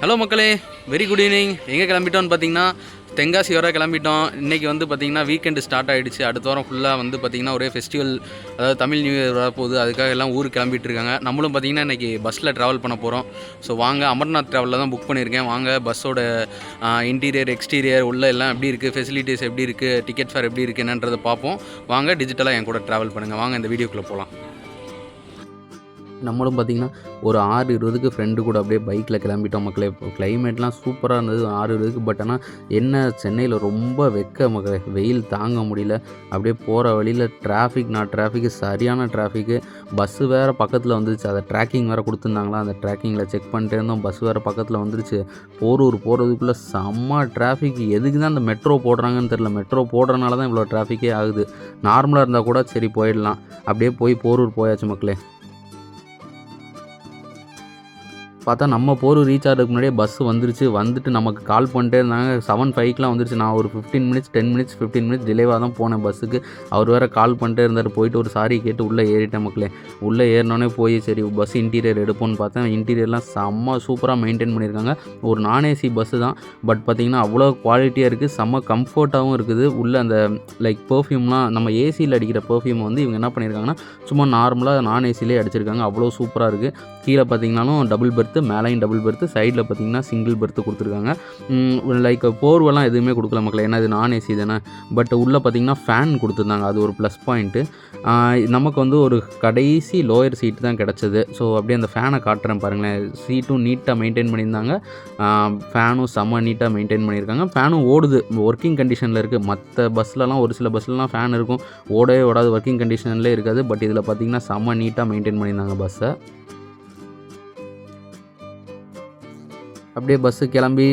Hello மக்களே, very good evening. எங்கே கிளம்பிட்டோன்னு பார்த்தீங்கன்னா தென்காசி வர கிளம்பிட்டோம். இன்றைக்கி வந்து பார்த்திங்கன்னா வீக்கெண்டு ஸ்டார்ட் ஆகிடுச்சு. அடுத்த வாரம் ஃபுல்லாக வந்து பார்த்திங்கன்னா ஒரே ஃபெஸ்டிவல், அதாவது தமிழ் நியூ இயர் வரப்போகுது. அதுக்காக எல்லாம் ஊருக்கு கிளம்பிட்டு இருக்காங்க. நம்மளும் பார்த்திங்கன்னா இன்றைக்கி பஸ்ஸில் ட்ராவல் பண்ண போகிறோம். ஸோ வாங்க, அமர்நாத் ட்ராவலில் தான் புக் பண்ணியிருக்கேன். வாங்க பஸ்ஸோட இன்டீரியர் எக்ஸ்டீரியர் உள்ள எல்லாம் எப்படி இருக்குது, ஃபெசிலிட்டிஸ் எப்படி இருக்குது, டிக்கெட் ஃபேர் எப்படி இருக்குது என்னன்றதை பார்ப்போம். வாங்க, டிஜிட்டலாக என் கூட ட்ராவல் பண்ணுங்கள். வாங்க இந்த வீடியோக்குள்ளே போகலாம். நம்மளும் பார்த்திங்கன்னா ஒரு 6:20க்கு ஃப்ரெண்டு கூட அப்படியே பைக்கில் கிளம்பிட்டோம் மக்களே. கிளைமேட்லாம் சூப்பராக இருந்தது 6:20க்கு. பட் ஆனால் என்ன, சென்னையில் ரொம்ப வெக்க மக்களே, வெயில் தாங்க முடியல. அப்படியே போகிற வழியில் டிராஃபிக்கு சரியான டிராஃபிக்கு. பஸ்ஸு வேறு பக்கத்தில் வந்துருச்சு. அதை ட்ராக்கிங் வேறு கொடுத்துருந்தாங்களா, அந்த ட்ராக்கிங்கில் செக் பண்ணிட்டே இருந்தோம். பஸ் வேறு பக்கத்தில் வந்துருச்சு. போரூர் போகிறதுக்குள்ளே செம்ம டிராஃபிக். எதுக்கு தான் அந்த மெட்ரோ போடுறாங்கன்னு தெரில. மெட்ரோ போடுறதுனால தான் இவ்வளோ டிராஃபிக்கே ஆகுது. நார்மலாக இருந்தால் கூட சரி போயிடலாம். அப்படியே போய் போரூர் போயாச்சு மக்களே. பார்த்தா நம்ம போரூர் ரீச் ஆகிறதுக்கு முன்னாடியே பஸ் வந்துட்டு நமக்கு கால் பண்ணிட்டே இருந்தாங்க. 7:05க்குலாம் வந்துருச்சு. நான் ஒரு 15 மினிட்ஸ் டிலேவாக தான் போனேன் பஸ்ஸுக்கு. அவர் வேறு கால் பண்ணிட்டே இருந்தார். போயிட்டு ஒரு சாரி கேட்டு உள்ளே ஏறிட்டேன் மக்களே. உள்ளே ஏறினோடனே போய் சரி பஸ் இன்டீரியர் எடுப்போன்னு பார்த்தேன். இன்டீரியர்லாம் செம்ம சூப்பராக மெயின்டைன் பண்ணியிருக்காங்க. ஒரு நான் ஏசி பஸ்ஸு தான். பட் பார்த்திங்கன்னா அவ்வளோ குவாலிட்டியாக இருக்குது. செம்ம கம்ஃபர்ட்டாகவும் இருக்குது. உள்ளே அந்த லைக் பெர்ஃப்யூம்லாம் நம்ம ஏசியில் அடிக்கிற பெர்ஃப்யூம் வந்து இவங்க என்ன பண்ணியிருக்காங்கன்னா சும்மா நார்மலாக நான் ஏசிலே அடிச்சிருக்காங்க. அவ்வளோ சூப்பராக இருக்குது. கீழே பார்த்திங்கனாலும் டபுள் பெர்த், மேலையும் டபுள் பெர்த்து, சைடில் பார்த்திங்கன்னா சிங்கிள் பெர்த்து கொடுத்துருக்காங்க. லைக் போர்வெல்லாம் எதுவுமே கொடுக்கல மக்களே, ஏன்னா இது நான் ஏசி தானே. பட் உள்ளே பார்த்திங்கன்னா ஃபேன் கொடுத்துருந்தாங்க. அது ஒரு ப்ளஸ் பாயிண்ட்டு. நமக்கு வந்து ஒரு கடைசி லோயர் சீட்டு தான் கிடச்சிது. ஸோ அப்படியே அந்த ஃபேனை காட்டுறேன் பாருங்களேன். சீட்டும் நீட்டாக மெயின்டைன் பண்ணியிருந்தாங்க. ஃபேனும் செம்ம நீட்டாக மெயின்டைன் பண்ணியிருக்காங்க. ஃபேனும் ஓடுது, ஒர்க்கிங் கண்டிஷனில் இருக்குது. மற்ற பஸ்லலாம் ஒரு சில பஸ்லலாம் ஃபேன் இருக்கும், ஓடவே ஓடாது, ஒர்க்கிங் கண்டிஷன்லேயே இருக்காது. பட் இதில் பார்த்திங்கன்னா செம்ம நீட்டாக மெயின்டைன் பண்ணியிருந்தாங்க பஸ்ஸை. அப்படியே பஸ்ஸு கிளம்பி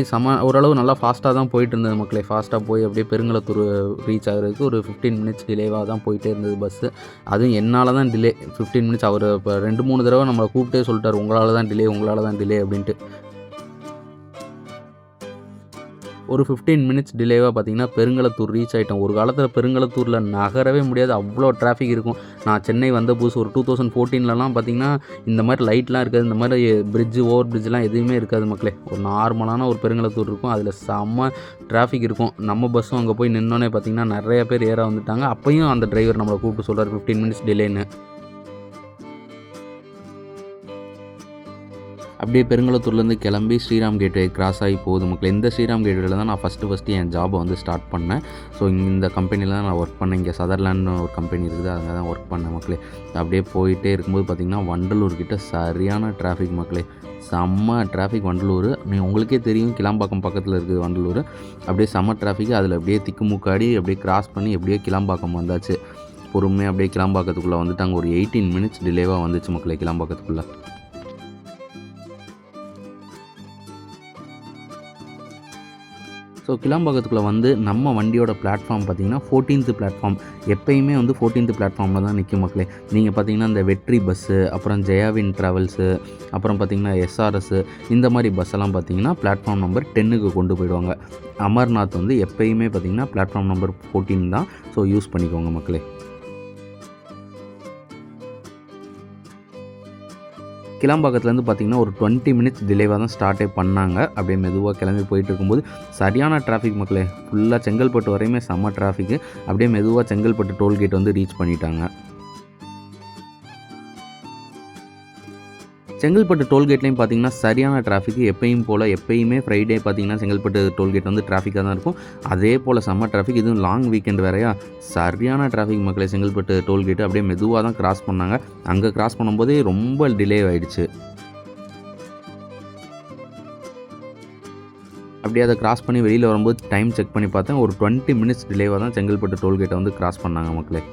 ஓரளவு நல்லா ஃபாஸ்ட்டாக தான் போயிட்டு இருந்தது மக்களே. ஃபாஸ்ட்டாக போய் அப்படியே பெருங்களத்தூர் ரீச் ஆகிறதுக்கு ஒரு 15 மினிட்ஸ் டிலேவாக தான் போயிட்டே இருந்தது பஸ்ஸு. அதுவும் என்னால் தான் டிலே 15 மினிட்ஸ். அவர் இப்போ 2-3 தடவை நம்மளை கூப்பிட்டே சொல்லிட்டார், உங்களால் தான் டிலே அப்படின்ட்டு. ஒரு 15 மினிட்ஸ் டிலேவாக பார்த்திங்கன்னா பெருங்களத்தூர் ரீச் ஆகிட்டோம். ஒரு காலத்தில் பெருங்களத்தூரில் நகரவே முடியாது, அவ்வளோ டிராஃபிக் இருக்கும். நான் சென்னை வந்த புதுசு ஒரு 2014லலாம் பார்த்திங்கன்னா இந்த மாதிரி லைட்லாம் இருக்காது, இந்த மாதிரி ஓவர் பிரிட்ஜெலாம் எதுவுமே இருக்காது மக்களே. ஒரு நார்மலான ஒரு பெருங்களத்தூர் இருக்கும், அதில் செம்ம டிராஃபிக் இருக்கும். நம்ம பஸ்ஸும் அங்கே போய் நின்னோன்னே பார்த்திங்கன்னா நிறைய பேர் ஏற வந்துட்டாங்க. அப்பையும் அந்த டிரைவர் நம்மளை கூப்பிட்டு சொல்கிறார் 15 மினிட்ஸ் டிலேன்னு. அப்படியே பெருங்களத்தூர்லேருந்து கிளம்பி ஸ்ரீராம் கேட்வே கிராஸ் ஆகி போகுது மக்கள். இந்த ஸ்ரீராம் கேட்வேல தான் நான் ஃபஸ்ட்டு என் ஜாபை வந்து ஸ்டார்ட் பண்ணேன். ஸோ இந்த கம்பெனியில் தான் நான் ஒர்க் பண்ணேன். இங்கே சதர்லாண்ட்னு ஒரு கம்பெனி இருக்குது, அங்கே தான் ஒர்க் பண்ணேன் மக்களே. அப்படியே போயிட்டே இருக்கும்போது பார்த்திங்கன்னா வண்டலூர்கிட்ட சரியான டிராஃபிக் மக்களே. செம்ம டிராஃபிக் வண்டலூர். உங்களுக்கே தெரியும், கிளாம்பாக்கம் பக்கத்தில் இருக்குது வண்டலூர். அப்படியே செம்ம டிராஃபிக். அதில் அப்படியே திக்குமுக்காடி அப்படியே கிராஸ் பண்ணி எப்படியோ கிளாம்பாக்கம் வந்தாச்சு. பொறுமையாக அப்படியே கிளாம்பாக்கத்துக்குள்ளே வந்துட்டாங்க. ஒரு 18 மினிட்ஸ் டிலேவாக வந்துச்சு மக்களே கிளாம்பாக்கத்துக்குள்ளே. ஸோ கிளாம்பாக்கத்துக்குள்ளே வந்து நம்ம வண்டியோட பிளாட்ஃபார்ம் பார்த்திங்கன்னா 14th பிளாட்ஃபார்ம். எப்போயுமே வந்து 14th பிளாட்ஃபார்மில் தான் நிற்கும் மக்களே. நீங்கள் பார்த்திங்கன்னா இந்த வெற்றி பஸ்ஸு, அப்புறம் ஜெயாவின் ட்ராவல்ஸு, அப்புறம் பார்த்திங்கன்னா எஸ்ஆர்எஸ்ஸு, இந்த மாதிரி பஸ்ஸெல்லாம் பார்த்திங்கன்னா பிளாட்ஃபார்ம் நம்பர் 10க்கு கொண்டு போயிடுவாங்க. அமர்நாத் வந்து எப்போயுமே பார்த்திங்கன்னா பிளாட்ஃபார்ம் நம்பர் 14 தான். ஸோ யூஸ் பண்ணிக்கோங்க மக்களே. கிளாம்பாக்கத்துலேருந்து பார்த்திங்கன்னா ஒரு 20 மினிட்ஸ் டிலேவாக தான் ஸ்டார்ட்டே பண்ணாங்க. அப்படியே மெதுவாக கிளம்பி போயிட்டு இருக்கும்போது சரியான டிராஃபிக் மக்களே. ஃபுல்லாக செங்கல்பட்டு வரையுமே செம்ம டிராஃபிக்கு. அப்படியே மெதுவாக செங்கல்பட்டு டோல்கேட் வந்து ரீச் பண்ணிட்டாங்க. செங்கல்பட்டு டோல்கேட்லேயும் பார்த்திங்கன்னா சரியான டிராஃபிக். எப்பயுமே ஃப்ரைடே பார்த்திங்கன்னா செங்கல்பட்டு டோல்கேட் வந்து டிராஃபிக்காக தான் இருக்கும். அதே போல் செம்ம டிராஃபிக். இதுவும் லாங் வீக்கெண்ட் வேறையா, சரியான டிராஃபிக் மக்களே. செங்கல்பட்டு டோல்கேட்டு அப்படியே மெதுவாக தான் கிராஸ் பண்ணாங்க. அங்கே கிராஸ் பண்ணும்போதே ரொம்ப டிலே ஆகிடுச்சு. அப்படியே அதை கிராஸ் பண்ணி வெளியில் வரும்போது டைம் செக் பண்ணி பார்த்தேன். ஒரு 20 மினிட்ஸ் டிலேவாக தான் செங்கல்பட்டு டோல்கேட்டை வந்து கிராஸ் பண்ணாங்க மக்களே.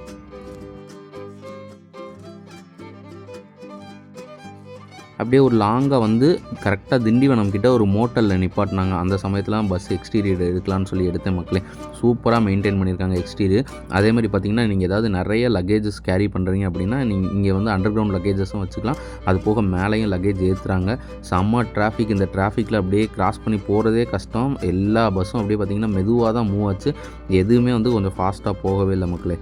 அப்படியே ஒரு லாங்காக வந்து கரெக்டாக திண்டிவனம் கிட்ட ஒரு மோட்டலில் நிப்பாட்டினாங்க. அந்த சமயத்தில் பஸ் எக்ஸ்டீரியர் எடுக்கலான்னு சொல்லி எடுத்தேன் மக்களே. சூப்பராக மெயின்டைன் பண்ணியிருக்காங்க எக்ஸ்டீரியர். அதேமாதிரி பார்த்திங்கன்னா நீங்கள் ஏதாவது நிறைய லக்கேஜஸ் கேரி பண்ணுறீங்க அப்படின்னா இங்கே வந்து அண்டர் கிரவுண்ட் லக்கேஜஸும் வச்சுக்கலாம். அது போக மேலேயும் லக்கேஜ் ஏற்றுறாங்க. செம்ம டிராஃபிக். இந்த டிராஃபிக்கில் அப்படியே கிராஸ் பண்ணி போகிறதே கஷ்டம். எல்லா பஸ்ஸும் அப்படியே பார்த்திங்கன்னா மெதுவாக தான் மூவ் ஆச்சு. எதுவுமே வந்து கொஞ்சம் ஃபாஸ்ட்டாக போகவே இல்லை மக்களே.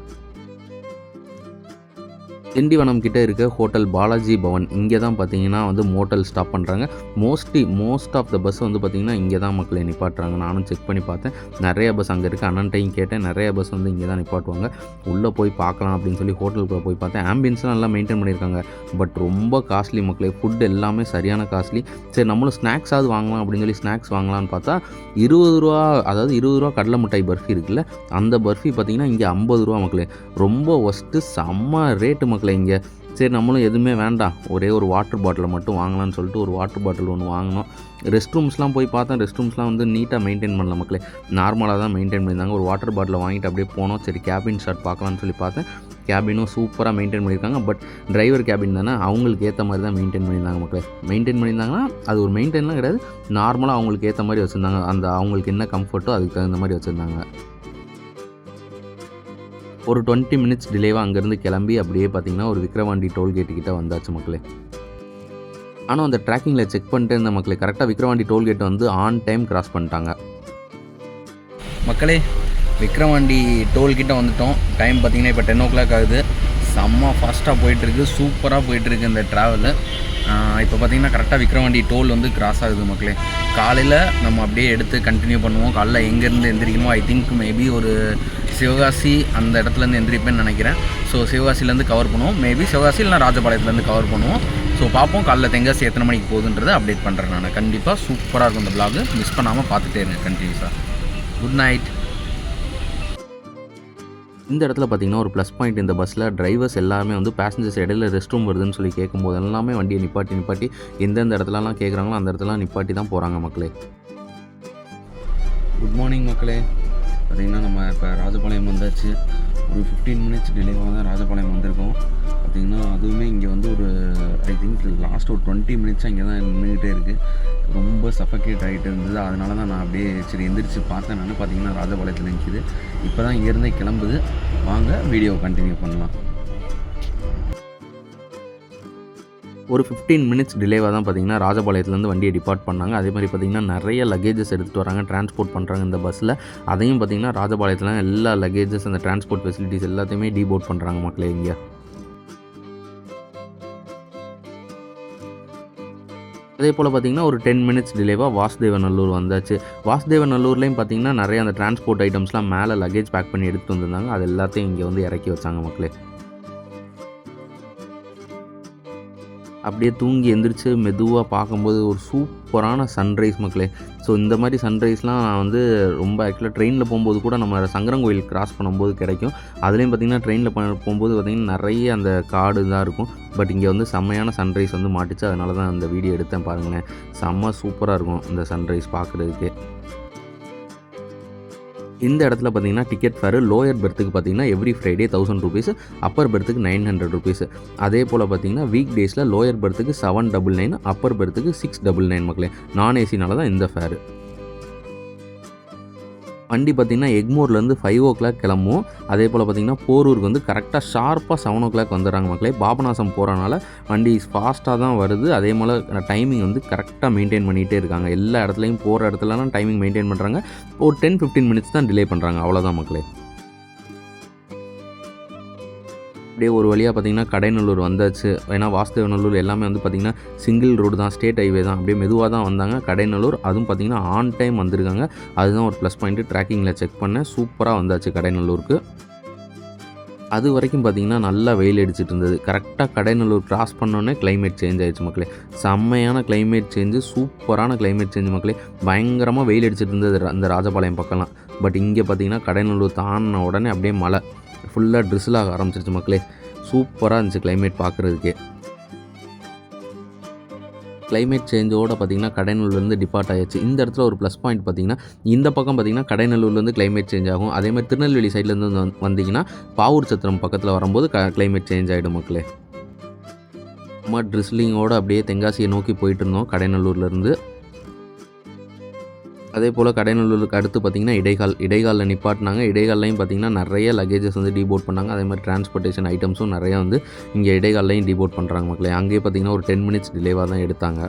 திண்டிவனம் கிட்டே இருக்க ஹோட்டல் பாலாஜி பவன் இங்கே தான் பார்த்தீங்கன்னா வந்து மோட்டல் ஸ்டாப் பண்ணுறாங்க. மோஸ்ட் ஆஃப் த பஸ் வந்து பார்த்திங்கன்னா இங்கே தான் மக்களை நிப்பாட்டுறாங்க. நானும் செக் பண்ணி பார்த்தேன். நிறைய பஸ் அங்கே இருக்குது. அண்ணன்ட்டையும் கேட்டேன். நிறைய பஸ் வந்து இங்கே தான் நிப்பாட்டுவாங்க. உள்ளே போய் பார்க்கலாம் அப்படின்னு சொல்லி ஹோட்டலுக்குள்ளே போய் பார்த்தேன். ஆம்பியன்ஸ்லாம் நல்லா மெயின்டைன் பண்ணியிருக்காங்க. பட் ரொம்ப காஸ்ட்லி மக்களே. ஃபுட் எல்லாமே சரியான காஸ்ட்லி. சரி நம்மளும் ஸ்நாக்ஸாவது வாங்கலாம் அப்படின்னு சொல்லி ஸ்நாக்ஸ் வாங்கலான்னு பார்த்தா ரூ. 20, அதாவது ரூ. 20 கடலை மிட்டாய் பர்ஃபி இருக்குல்ல, அந்த பர்ஃபி பார்த்திங்கன்னா இங்கே ரூ. 50 மக்களே. ரொம்ப ஒஸ்ட்டு, செம்ம ரேட்டு மக்களே இங்கே. சரி நம்மளும் எதுவுமே வேண்டாம், ஒரே ஒரு வாட்டர் பாட்டிலை மட்டும் வாங்கலான்னு சொல்லிட்டு ஒரு வாட்டர் பாட்டில் ஒன்று வாங்கினோம். ரெஸ்ட் ரூம்ஸ்லாம் போய் பார்த்தேன். ரெஸ்ட் ரூம்ஸ்லாம் வந்து நீட்டாக மெயின்டைன் பண்ணல மக்களே. நார்மலாக தான் மெயின்டைன் பண்ணியிருந்தாங்க. ஒரு வாட்டர் பாட்டிலை வாங்கிட்டு அப்படியே போனோம். சரி கேபின் ஷாட் பார்க்கலான்னு சொல்லி பார்த்தேன். கேபினும் சூப்பராக மெயின்டைன் பண்ணியிருக்காங்க. பட் டிரைவர் கேபின் தானே, அவங்களுக்கு ஏற்ற மாதிரி தான் மெயின்டைன் பண்ணியிருந்தாங்க மக்களே. மெயின்டைன் பண்ணியிருந்தாங்கன்னா அது ஒரு மெயின்டைன்லாம் கிடையாது, நார்மலாக அவங்களுக்கு ஏற்ற மாதிரி வச்சுருந்தாங்க. அந்த அவங்களுக்கு என்ன கம்ஃபர்ட்டோ அதுக்கு தகுந்த மாதிரி வச்சுருந்தாங்க. ஒரு 20 மினிட்ஸ் டிலேவாக அங்கேருந்து கிளம்பி அப்படியே பார்த்திங்கன்னா ஒரு விக்ரவாண்டி டோல்கேட்டுக்கிட்ட வந்தாச்சு மக்களே. ஆனால் அந்த ட்ராக்கிங்கில் செக் பண்ணிட்டு இருந்த மக்களே, கரெக்டாக விக்ரவாண்டி டோல்கேட் வந்து ஆன் டைம் கிராஸ் பண்ணிட்டாங்க மக்களே. விக்ரவாண்டி டோல்கிட்ட வந்துவிட்டோம். டைம் பார்த்திங்கன்னா இப்போ 10 o'clock ஆகுது. செம்ம ஃபாஸ்ட்டாக போயிட்டுருக்கு, சூப்பராக போயிட்டுருக்கு இந்த ட்ராவலு. இப்போ பார்த்திங்கன்னா கரெக்டாக விக்ரவாண்டி டோல் வந்து கிராஸ் ஆகுது மக்களே. காலையில் நம்ம அப்படியே எடுத்து கண்டினியூ பண்ணுவோம். காலைல எங்கேருந்து எந்திரிக்கணுமோ ஐ திங்க் மேபி ஒரு சிவகாசி அந்த இடத்துலேருந்து எந்திரிப்பேன்னு நினைக்கிறேன். ஸோ சிவகாசிலேருந்து கவர் பண்ணுவோம். மேபி சிவகாசி இல்லைனா ராஜபாளையத்துலேருந்து கவர் பண்ணுவோம். ஸோ பார்ப்போம் காலைல தென்காசி எத்தனை மணிக்கு போகுதுன்றதை அப்டேட் பண்ணுறேன் நான். கண்டிப்பாக சூப்பராக இருக்கும் இந்த vlog. மிஸ் பண்ணாமல் பார்த்துட்டே இருங்க கண்டினியூஸாக. Good night. இந்த இடத்துல பார்த்திங்கன்னா ஒரு ப்ளஸ் பாயிண்ட் இந்த பஸ்ஸில், டிரைவர்ஸ் எல்லாமே வந்து பேசஞ்சர்ஸ் இடையில ரெஸ்ட் ரூம் வருதுன்னு சொல்லி கேட்கும்போது எல்லாமே வண்டியை நிப்பாட்டி எந்தெந்த இடத்துலலாம் கேட்குறாங்களோ அந்த இடத்துலாம் நிப்பாட்டி தான் போகிறாங்க மக்களே. குட் மார்னிங் மக்களே. பார்த்திங்கன்னா நம்ம இப்போ ராஜபாளையம் வந்தாச்சு. ஒரு 15 மினிட்ஸ் டிலேவாக தான் ராஜபாளையம் வந்திருக்கோம். பார்த்திங்கன்னா அதுவுமே இங்கே வந்து ஒரு ஐ திங்க் லாஸ்ட் ஒரு 20 மினிட்ஸாக இங்கே தான் நின்றுக்கிட்டே இருக்குது. ரொம்ப சஃபகேட் ஆகிட்டு இருந்தது. அதனால தான் நான் அப்படியே சரி எந்திரிச்சு பார்த்தேன். நான் பார்த்திங்கன்னா ராஜபாளையத்தில் நிற்கிது. இப்போ தான் இங்கேருந்தே கிளம்புது. வாங்க வீடியோ கண்டினியூ பண்ணலாம். ஒரு 15 மினிட்ஸ் டிலேவாக தான் பார்த்திங்கன்னா ராஜபாளையத்துலேருந்து வண்டியை டிபார்ட் பண்ணாங்க. அதே மாதிரி பார்த்திங்கன்னா நிறைய லக்கேஜஸ் எடுத்துகிட்டு வராங்க, டிரான்ஸ்போர்ட் பண்ணுறாங்க இந்த பஸ்ஸில். அதையும் பார்த்திங்கன்னா ராஜபாளையத்தில் எல்லா லக்கேஜஸ் அந்த டிரான்ஸ்போர்ட் ஃபெசிலிட்டிஸ் எல்லாத்தையுமே டிபோர்ட் பண்ணுறாங்க மக்களே இங்கே. அதே போல் பார்த்திங்கன்னா ஒரு 10 மினிட்ஸ் டிலேவாக வாசுதேவநல்லூர் வந்தாச்சு. வாசுதேவநல்லூர்லேயும் பார்த்திங்கன்னா நிறைய அந்த டிரான்ஸ்போர்ட் ஐட்டம்ஸ்லாம் மேலே லக்கேஜ் பேக் பண்ணி எடுத்துகிட்டு வந்திருந்தாங்க. அது எல்லாத்தையும் இங்கே வந்து இறக்கி வச்சாங்க மக்களே. அப்படியே தூங்கி எந்திரிச்சு மெதுவாக பார்க்கும்போது ஒரு சூப்பரான சன்ரைஸ் மக்களே. ஸோ இந்த மாதிரி சன்ரைஸ்லாம் நான் வந்து ரொம்ப ஆக்சுவலாக ட்ரெயினில் போகும்போது கூட நம்ம சங்கரங்கோயில் கிராஸ் பண்ணும்போது கிடைக்கும். அதுலேயும் பார்த்திங்கன்னா ட்ரெயினில் போகும்போது பார்த்திங்கன்னா நிறைய அந்த காடு தான் இருக்கும். பட் இங்கே வந்து செம்மையான சன்ரைஸ் வந்து மாட்டிச்சு. அதனால தான் அந்த வீடியோ எடுத்தேன் பாருங்களேன். செம்ம சூப்பராக இருக்கும் இந்த சன்ரைஸ் பார்க்குறதுக்கு. இந்த இடத்துல பார்த்திங்கன்னா டிக்கெட் ஃபேரு லோயர் பெர்த்துக்கு பார்த்திங்கன்னா எவ்ரி ஃப்ரைடே 1000 rupees, அப்பர் பெர்த்துக்கு 900 rupees. அதே போல் பார்த்திங்கன்னா வீக் டேஸில் லோயர் பெர்த்துக்கு 799, அப்பர் பெர்த்துக்கு 699 மக்களே. நான் ஏசினால தான் இந்த ஃபேரு. வண்டி பார்த்திங்கன்னா எக்மோர்லேருந்து 5 o'clock கிளம்பும். அதே போல் பார்த்திங்கன்னா போரூருக்கு வந்து கரெக்டாக ஷார்ப்பாக 7 o'clock வந்துடுறாங்க மக்களே. பாபநாசம் போகிறனால வண்டி ஃபாஸ்ட்டாக தான் வருது. அதே போல் டைமிங் வந்து கரெக்டாக மெயின்டைன் பண்ணிகிட்டே இருக்காங்க. எல்லா இடத்துலையும் போகிற இடத்துலலாம் டைமிங் மெயின்டைன் பண்ணுறாங்க. ஒரு 10-15 மினிட்ஸ் தான் டிலே பண்ணுறாங்க, அவ்வளோதான் மக்களே. அப்படியே ஒரு வழியாக பார்த்திங்கன்னா கடைநல்லூர் வந்தாச்சு. ஏன்னா வாசுதேவநல்லூர் எல்லாமே வந்து பார்த்திங்கன்னா சிங்கிள் ரோடு தான், ஸ்டேட் ஹைவே தான். அப்படியே மெதுவாக தான் வந்தாங்க. கடைநல்லூர் அதுவும் பார்த்திங்கன்னா ஆன் டைம் வந்திருக்காங்க. அதுதான் ஒரு ப்ளஸ் பாயிண்ட்டு. ட்ராக்கிங்கில் செக் பண்ணேன், சூப்பராக வந்தாச்சு கடைநல்லூருக்கு. அது வரைக்கும் பார்த்திங்கன்னா நல்லா வெயில் அடிச்சிட்டு இருந்தது. கரெக்டாக கடைநல்லூர் கிராஸ் பண்ணோன்னே கிளைமேட் சேஞ்ச் ஆகிடுச்சு மக்களே. செம்மையான கிளைமேட் சேஞ்சு, சூப்பரான கிளைமேட் சேஞ்சு மக்களே. பயங்கரமாக வெயில் அடிச்சிட்டு இருந்தது அந்த ராஜபாளையம் பக்கம்லாம். பட் இங்கே பார்த்திங்கன்னா கடைநல்லூர் தாண்டின உடனே அப்படியே மழை ஃபுல்லாக ட்ரிஸ்ஸில் ஆரம்பிச்சிருச்சு மக்களே. சூப்பராக இருந்துச்சு கிளைமேட் பார்க்குறதுக்கே. கிளைமேட் சேஞ்சோடு பார்த்திங்கன்னா கடைநல்லூர்லேருந்து டிபார்ட் ஆகிடுச்சு. இந்த இடத்துல ஒரு ப்ளஸ் பாயிண்ட் பார்த்திங்கன்னா இந்த பக்கம் பார்த்திங்கன்னா கடைநல்லூர்லேருந்து கிளைமேட் சேஞ்ச் ஆகும். அதேமாதிரி திருநெல்வேலி சைட்லேருந்து வந்திங்கன்னா பாவூர் சத்திரம் பக்கத்தில் வரும்போது கிளைமேட் சேஞ்ச் ஆகிடும் மக்களே. நம்ம ட்ரிஸ்லிங்கோடு அப்படியே தென்காசியை நோக்கி போயிட்டு இருந்தோம் கடைநல்லூர்லேருந்து. அதே போல் கடைநல்லூருக்கு அடுத்து பார்த்திங்கன்னா இடைகாலில் நிப்பாட்டினாங்க. இடைகாலையும் பார்த்திங்கன்னா நிறைய லக்கேஜஸ் வந்து டிபோர்ட் பண்ணாங்க. அதே மாதிரி டிரான்ஸ்போர்ட்டேஷன் ஐட்டம்ஸும் நிறையா வந்து இங்கே இடைகாலையும் டிபோர்ட் பண்ணுறாங்க மக்களே. அங்கேயே பார்த்திங்கன்னா ஒரு 10 மினிட்ஸ் டிலேவாக தான் எடுத்தாங்க.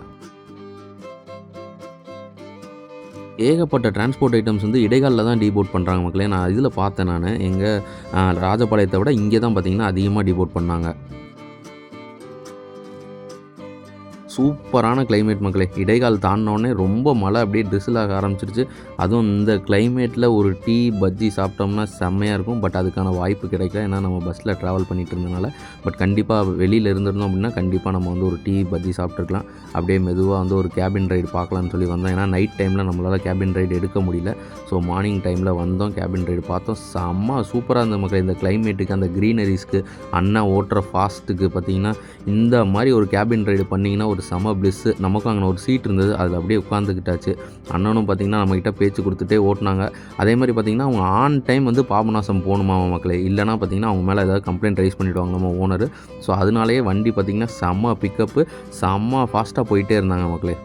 ஏகப்பட்ட டிரான்ஸ்போர்ட் ஐட்டம்ஸ் வந்து இடைகாலில் தான் டிபோர்ட் பண்ணுறாங்க மக்களே. நான் இதில் பார்த்தேன், நான் எங்கள் ராஜபாளையத்தை விட இங்கே தான் பார்த்திங்கன்னா அதிகமாக டிபோர்ட் பண்ணாங்க. சூப்பரான கிளைமேட் மக்களே. இடைக்கால் தாண்டினோடனே ரொம்ப மழை அப்படியே ட்ரிசில் ஆக ஆரம்பிச்சிருச்சு. அதுவும் இந்த கிளைமேட்டில் ஒரு டீ பஜ்ஜி சாப்பிட்டோம்னா செம்மையாக இருக்கும். பட் அதுக்கான வாய்ப்பு கிடைக்கல, ஏன்னா நம்ம பஸ்ஸில் ட்ராவல் பண்ணிகிட்டு இருந்தனால. பட் கண்டிப்பாக வெளியில் இருந்திருந்தோம் அப்படின்னா கண்டிப்பாக நம்ம வந்து ஒரு டீ பஜ்ஜி சாப்பிட்ருக்கலாம். அப்படியே மெதுவாக வந்து ஒரு கேபின் ரைடு பார்க்கலான்னு சொல்லி வந்தோம். ஏன்னா நைட் டைமில் நம்மளால் கேபின் ரைடு எடுக்க முடியல. ஸோ மார்னிங் டைமில் வந்தோம், கேபின் ரைடு பார்த்தோம். செம்ம சூப்பராக இருந்த மக்கள். இந்த கிளைமேட்டுக்கு, அந்த க்ரீனரிஸ்க்கு, அண்ணன் ஓட்டுற ஃபாஸ்ட்டுக்கு பார்த்திங்கன்னா இந்த மாதிரி ஒரு கேபின் ரைடு பண்ணிங்கன்னா ஒரு செம பிளிஸ்ஸு. நமக்கும் அங்கே ஒரு சீட் இருந்தது, அதில் அப்படியே உட்காந்துக்கிட்டாச்சு. அண்ணனும் பார்த்திங்கன்னா நம்மக்கிட்ட பேச்சு கொடுத்துட்டே ஓட்டினாங்க. அதே மாதிரி பார்த்திங்கன்னா அவங்க ஆன் டைம் வந்து பாபநாசம் போகணுமா மக்களே, இல்லைனா பார்த்திங்கன்னா அவங்க மேலே ஏதாவது கம்ப்ளைண்ட் ரைஸ் பண்ணிவிடுவாங்க நம்ம ஓனர். ஸோ அதனாலேயே வண்டி பார்த்திங்கன்னா செம்ம பிக்கப்பு, செம்ம ஃபாஸ்ட்டாக போயிட்டே இருந்தாங்க மக்களே.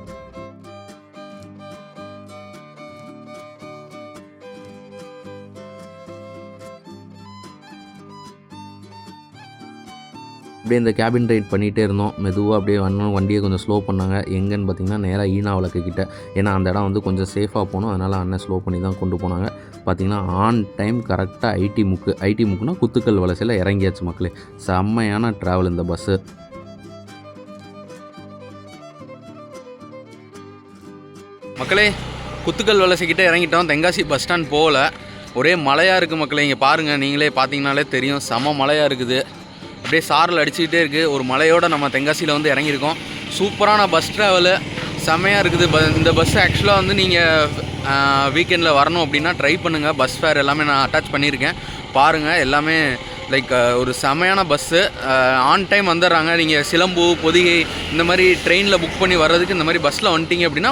அப்படியே இந்த கேபின் ரைட் பண்ணிகிட்டே இருந்தோம். மெதுவாக அப்படியே வண்டியை கொஞ்சம் ஸ்லோ பண்ணாங்க. எங்கன்னு பார்த்திங்கன்னா நேராக ஈனாவளக்கு கிட்ட. ஏன்னா அந்த இடம் வந்து கொஞ்சம் சேஃபாக போகணும், அதனால் அண்ணன் ஸ்லோ பண்ணி தான் கொண்டு போனாங்க. பார்த்திங்கன்னா ஆன் டைம் கரெக்டாக ஐடி முக்குனா குத்துக்கல் வலசையில் இறங்கியாச்சு மக்களே. செம்மையான ட்ராவல் இந்த பஸ்ஸு. மக்களே, குத்துக்கல் வலசைக்கிட்ட இறங்கிட்டோம். தென்காசி பஸ் ஸ்டாண்ட் போகல, ஒரே மழையாக இருக்குது மக்களே. இங்கே பாருங்கள், நீங்களே பார்த்தீங்கனாலே தெரியும், செம்ம மழையாக இருக்குது. அப்படியே சாரல் அடிச்சுக்கிட்டே இருக்குது. ஒரு மலையோடு நம்ம தென்காசியில் வந்து இறங்கியிருக்கோம். சூப்பரான பஸ் ட்ராவலு, செம்மையாக இருக்குது. இந்த பஸ் ஆக்சுவலாக வந்து நீங்கள் வீக்கெண்டில் வரணும் அப்படின்னா ட்ரை பண்ணுங்கள். பஸ் ஃபேர் எல்லாமே நான் அட்டாச் பண்ணியிருக்கேன், பாருங்கள். எல்லாமே லைக் ஒரு செம்மையான பஸ்ஸு. ஆன் டைம் வந்துடுறாங்க. நீங்கள் சிலம்பு, பொதிகை இந்த மாதிரி ட்ரெயினில் புக் பண்ணி வர்றதுக்கு இந்த மாதிரி பஸ்ஸில் வந்துட்டிங்க அப்படின்னா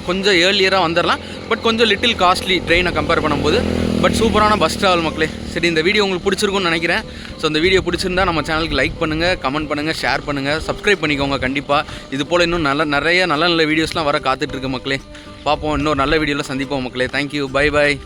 கொஞ்சம் ஏர்லியராக வந்துடலாம். பட் கொஞ்சம் லிட்டில் காஸ்ட்லி ட்ரெயினை கம்பேர் பண்ணும்போது. பட் சூப்பரான பஸ் ட்ராவல் மக்களே. சரி, இந்த வீடியோ உங்களுக்கு பிடிச்சிருக்குன்னு நினைக்கிறேன். ஸோ இந்த வீடியோ பிடிச்சிருந்தா நம்ம சேனலுக்கு லைக் பண்ணுங்கள், கமெண்ட் பண்ணுங்கள், ஷேர் பண்ணுங்கள், சப்ஸ்கிரைப் பண்ணிக்கோங்க கண்டிப்பாக. இது போல் இன்னும் நிறைய நல்ல வீடியோஸ்லாம் வர காத்துட்ருக்கு மக்களே. பார்ப்போம், இன்னொரு நல்ல வீடியோவில் சந்திப்போம் மக்களே. Thank you, bye bye.